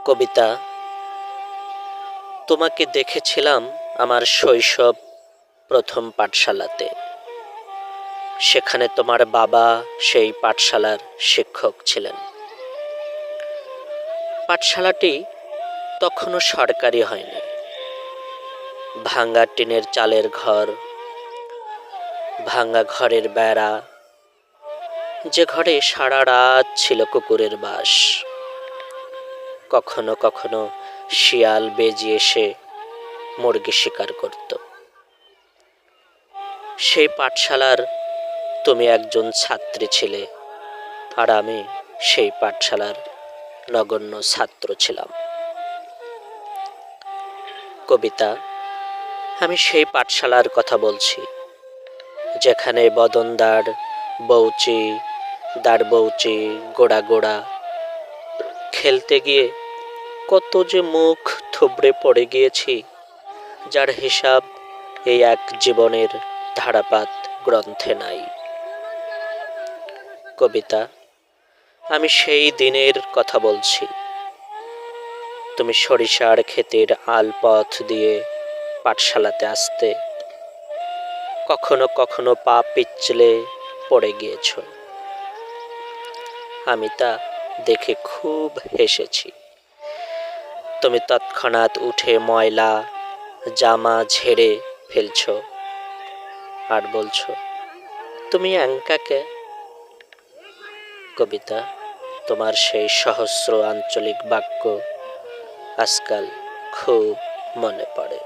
কবিতা, তোমাকে দেখেছিলাম আমার শৈশব প্রথম পাঠশালাতে। সেখানে তোমার বাবা সেই পাঠশালার শিক্ষক ছিলেন। পাঠশালাটি তখনও সরকারি হয়নি। ভাঙা টিনের চালের ঘর, ভাঙা ঘরের বেড়া, যে ঘরে সারা রাত ছিল কুকুরের বাস। কখনো কখনো শিয়াল বেজি এসে মুরগি শিকার করত। সেই পাঠশালার তুমি একজন ছাত্রী ছিলে, আর আমি সেই পাঠশালার নগণ্য ছাত্র ছিলাম। কবিতা, আমি সেই পাঠশালার কথা বলছি, যেখানে বদনদার, বউচি, দাঁড়বউচি, গোড়া গোড়া খেলতে গিয়ে কত যে মুখ থুবড়ে পড়ে গিয়েছি, যার হিসাব এই এক জীবনের ধারাপাত গ্রন্থে নাই। কবিতা, আমি সেই দিনের কথা বলছি, তুমি সরিষার ক্ষেতের আলপথ দিয়ে পাঠশালাতে আসতে। কখনো কখনো পা পিছলে পড়ে গিয়েছ। আমি তা দেখে খুব হেসেছি। তুমি তৎক্ষণাৎ উঠে ময়লা জামা ঝেড়ে ফেলছ আর বলছ, তুমি এঙ্কাকে। কবিতা, তোমার সেই সহস্র আঞ্চলিক বাক্য আজকাল খুব মনে পড়ে।